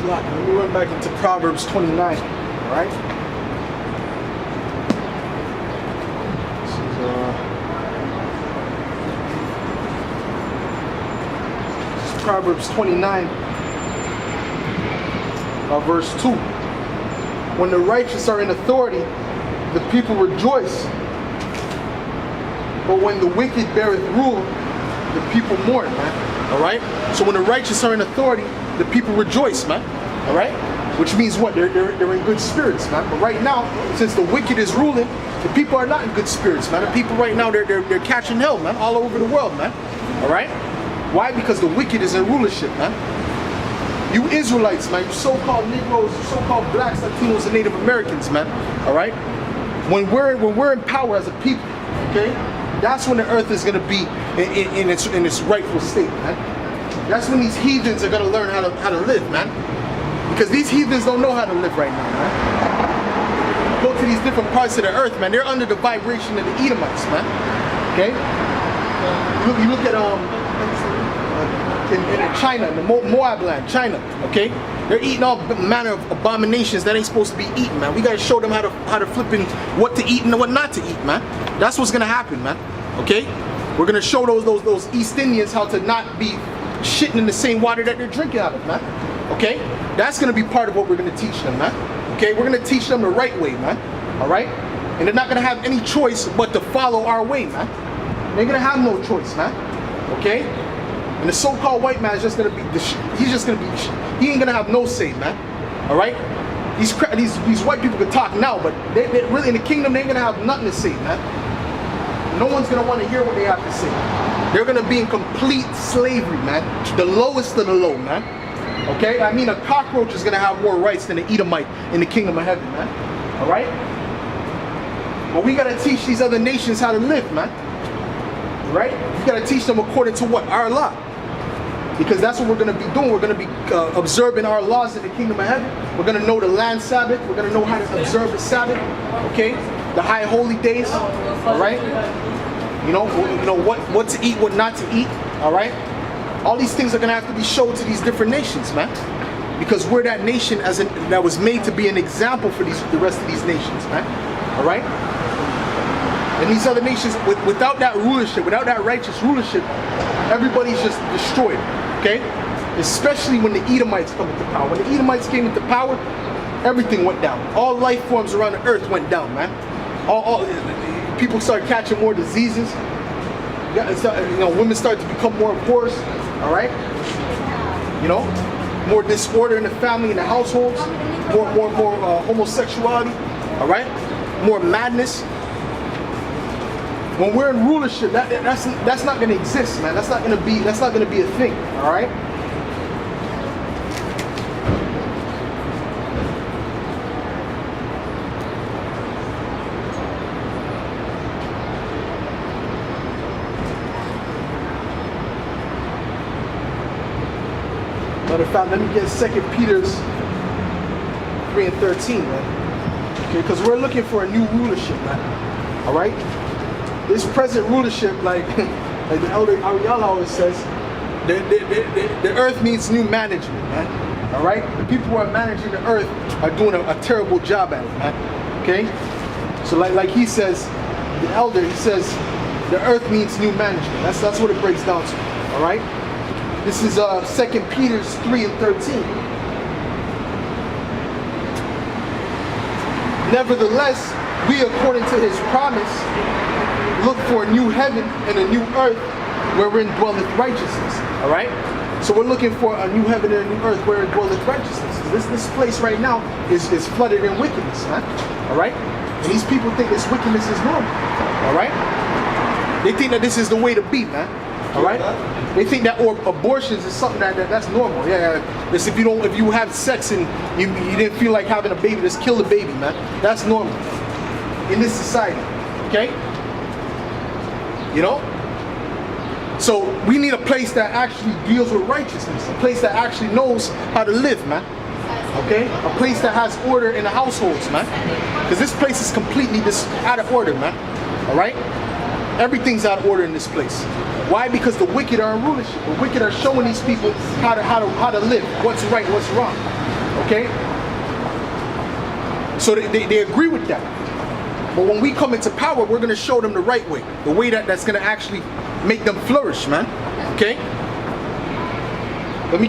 Let me run back into Proverbs 29, all right? This is Proverbs 29, verse 2. When the righteous are in authority, the people rejoice. But when the wicked beareth rule, the people mourn, man. All right? So when the righteous are in authority, the people rejoice, man. All right? Which means what? They're in good spirits, man. But right now, since the wicked is ruling, the people are not in good spirits, man. The people right now, they're catching hell, man, all over the world, man. All right? Why? Because the wicked is in rulership, man. You Israelites, man, you so-called Negroes, you so-called blacks, Latinos, and Native Americans, man. All right? When we're in power as a people, okay, that's when the earth is gonna be in its rightful state, man. That's when these heathens are gonna learn how to live, man. Because these heathens don't know how to live right now, man. Go to these different parts of the earth, man. They're under the vibration of the Edomites, man. Okay? You look at in China, in the Moab land, China. Okay? They're eating all manner of abominations that ain't supposed to be eaten, man. We gotta show them how to flipping what to eat and what not to eat, man. That's what's gonna happen, man. Okay? We're gonna show those East Indians how to not be shitting in the same water that they're drinking out of, man. Okay? That's gonna be part of what we're gonna teach them, man. Okay? We're gonna teach them the right way, man. All right? And they're not gonna have any choice but to follow our way, man. They're gonna have no choice, man. Okay? And the so-called white man is just gonna be, he ain't gonna have no say, man. All right? These white people can talk now, but they really in the kingdom, they ain't gonna have nothing to say, man. No one's gonna want to hear what they have to say. They're gonna be in complete slavery, man. The lowest of the low, man. Okay? I mean, a cockroach is gonna have more rights than an Edomite in the kingdom of heaven, man. All right? But we gotta teach these other nations how to live, man. Right? We gotta teach them according to what? Our law. Because that's what we're going to be doing. We're going to be observing our laws in the kingdom of heaven. We're going to know the land Sabbath. We're going to know how to observe the Sabbath. Okay? The high holy days. All right? You know what to eat, what not to eat. All right? All these things are going to have to be shown to these different nations, man. Because we're that nation that was made to be an example for the rest of these nations, man. All right? And these other nations, without that rulership, without that righteous rulership, everybody's just destroyed. Okay? Especially when the Edomites come into power. When the Edomites came into power, everything went down. All life forms around the earth went down, man. All people started catching more diseases. Women started to become more porous. All right? More disorder in the family, in the households. More homosexuality. All right? More madness. When we're in rulership, that's not gonna exist, man. That's not gonna be a thing. All right. Matter of fact, let me get 2 Peter 3 and 13, man. Okay, because we're looking for a new rulership, man. All right. This present rulership, like the elder Ariella always says, the earth needs new management, man. All right? The people who are managing the earth are doing a terrible job at it, man. Okay? So like he says, the elder, he says, the earth needs new management. That's what it breaks down to. All right? This is 2 Peter 3 and 13. Nevertheless, we, according to his promise, look for a new heaven and a new earth wherein dwelleth righteousness. All right? So we're looking for a new heaven and a new earth wherein dwelleth righteousness. This place right now is flooded in wickedness, man. All right? And these people think this wickedness is normal. All right? They think that this is the way to be, man. All right? They think that abortions is something that's normal. Yeah. This if you have sex and you didn't feel like having a baby, just kill the baby, man. That's normal in this society. Okay? So we need a place that actually deals with righteousness, a place that actually knows how to live, man. Okay? A place that has order in the households, man. Because this place is completely out of order, man. All right? Everything's out of order in this place. Why? Because the wicked are in rulership. The wicked are showing these people how to live, what's right, what's wrong. Okay? So they agree with that. But when we come into power, we're going to show them the right way. The way that's going to actually make them flourish, man. Okay? Let me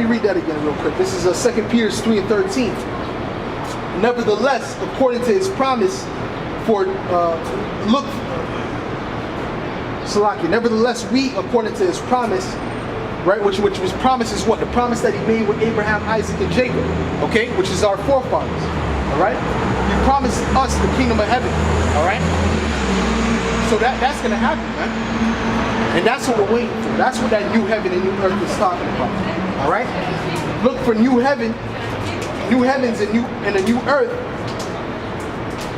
read that again real quick. This is 2 Peter 3:13. Nevertheless, according to his promise, nevertheless, we, according to his promise, right, which was promise is what? The promise that he made with Abraham, Isaac, and Jacob, okay, which is our forefathers, all right? He promised us the kingdom of heaven, all right? So that's going to happen, man. And that's what we're waiting for. That's what that new heaven and new earth is talking about, all right? Look for new heavens and a new earth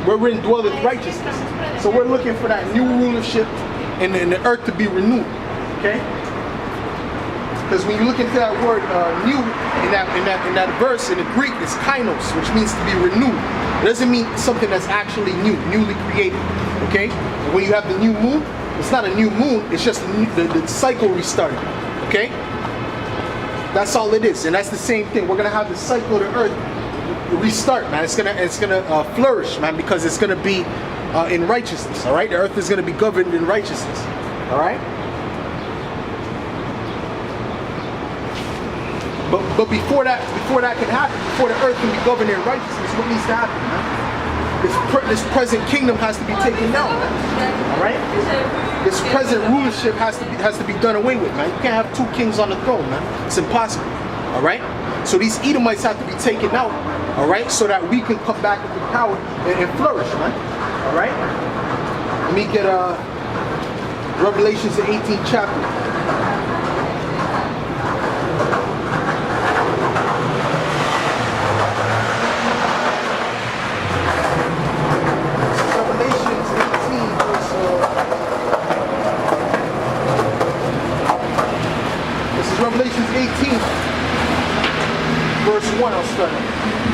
wherein dwelleth righteousness. So we're looking for that new rulership and the earth to be renewed, okay? Because when you look into that word new in that verse in the Greek, it's kainos, which means to be renewed. It doesn't mean something that's actually newly created, okay? And when you have the new moon, it's not a new moon, it's just the cycle restarting, okay? That's all it is, and that's the same thing. We're gonna have the cycle of the earth restart, man. It's gonna flourish, man, because it's gonna be in righteousness. All right, the earth is gonna be governed in righteousness. All right. But before that can happen, before the earth can be governed in righteousness, what needs to happen, man? This present kingdom has to be taken down, man. All right. This present rulership has to be done away with, man. You can't have two kings on the throne, man. It's impossible. All right. So these Edomites have to be taken out, all right, so that we can come back into power and flourish, man. All right. Let me get Revelations, the 18th chapter. Revelations 18, verse 1, I'll start.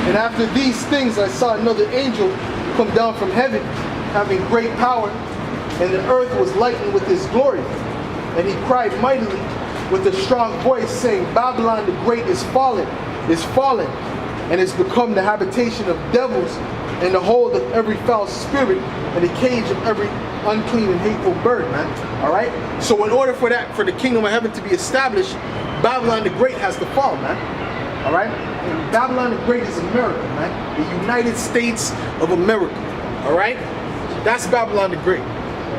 And after these things I saw another angel come down from heaven, having great power, and the earth was lightened with his glory. And he cried mightily with a strong voice, saying, Babylon the great is fallen, and is become the habitation of devils, and the hold of every foul spirit, and the cage of every unclean and hateful bird, man. All right. So in order for the kingdom of heaven to be established, Babylon the Great has to fall, man. All right. And Babylon the Great is America, man. The United States of America. All right. That's Babylon the Great.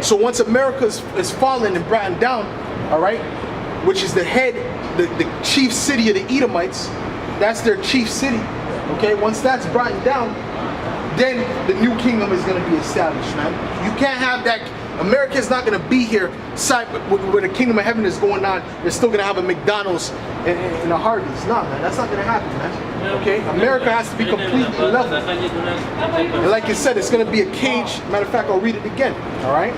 So once America is fallen and brought down, all right, which is the head, the chief city of the Edomites, that's their chief city. Okay. Once that's brought down, then the new kingdom is going to be established, man. You can't have that. America is not going to be here where the kingdom of heaven is going on. They're still going to have a McDonald's and a Hardee's. No, man, that's not going to happen, man. Okay? America has to be completely level. And like you said, it's going to be a cage. Matter of fact, I'll read it again. All right?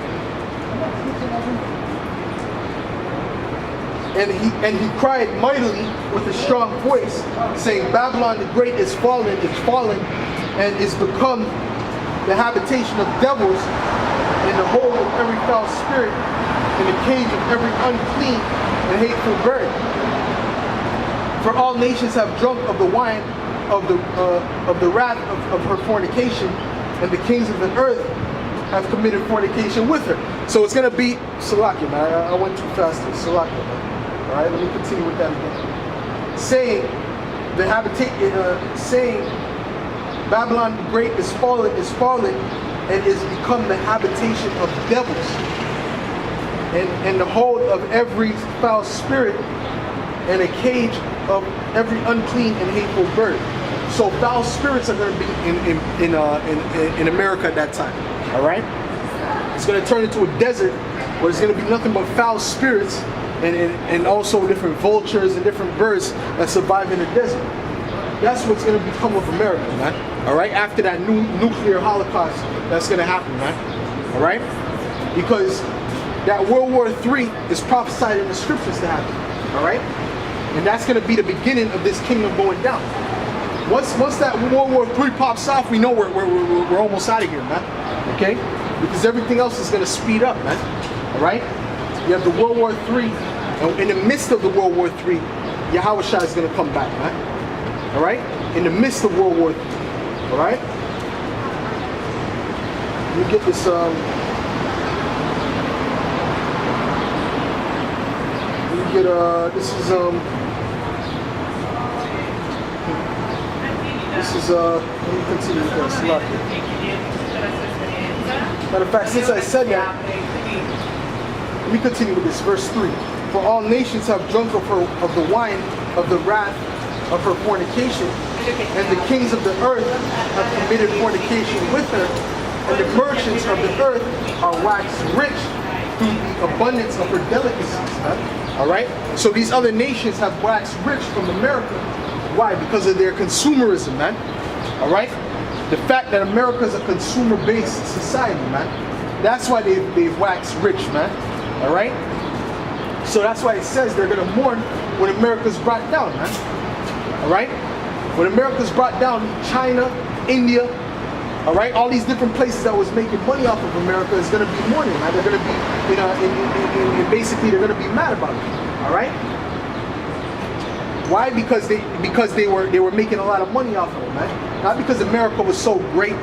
And he cried mightily with a strong voice, saying, Babylon the Great is fallen, and is become the habitation of devils, and the hold of every foul spirit, and the cage of every unclean and hateful bird. For all nations have drunk of the wine of the wrath of her fornication, and the kings of the earth have committed fornication with her. So it's going to be Salakia, man. I went too fast here. Salakia, man. All right, let me continue with that again. Saying Babylon the Great is fallen, and is become the habitation of devils, and the hold of every foul spirit, and a cage of every unclean and hateful bird. So foul spirits are going to be in America at that time. All right, it's going to turn into a desert where there's going to be nothing but foul spirits, and also different vultures and different birds that survive in the desert. That's what's going to become of America, man. All right, after that nuclear holocaust that's going to happen, man. All right, because that World War III is prophesied in the scriptures to happen. All right, and that's going to be the beginning of this kingdom going down. Once that World War III pops off, we know we're almost out of here, man. Okay, because everything else is going to speed up, man. All right, you have the World War III, and in the midst of the World War III, Yahushua is going to come back, man. All right? in the midst of World War III. All right. Let me get this. Let me get This is let me continue with this. Matter of fact, since I said that, let me continue with this. Verse 3. For all nations have drunk of the wine of the wrath of her fornication, and the kings of the earth have committed fornication with her, and the merchants of the earth are waxed rich through the abundance of her delicacies. All right? So these other nations have waxed rich from America. Why? Because of their consumerism, man. All right? The fact that America is a consumer-based society, man. That's why they've waxed rich, man. All right? So that's why it says they're going to mourn when America's brought down, man. All right? When America's brought down, China, India, all right, all these different places that was making money off of America is going to be mourning, man. They're going to be, you know, basically they're going to be mad about it. All right? Why? Because they were making a lot of money off of it, man. Not because America was so great,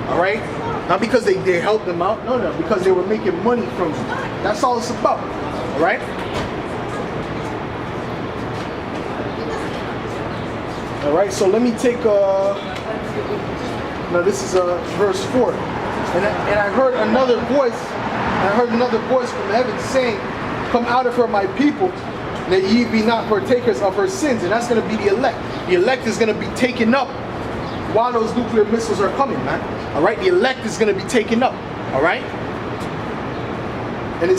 all right? Not because they helped them out. No, because they were making money from it. That's all it's about, all right? All right, so let me take, now this is verse 4. And I heard another voice, from heaven saying, come out of her, my people, that ye be not partakers of her sins. And that's going to be the elect. The elect is going to be taken up while those nuclear missiles are coming, man. All right? The elect is going to be taken up. All right?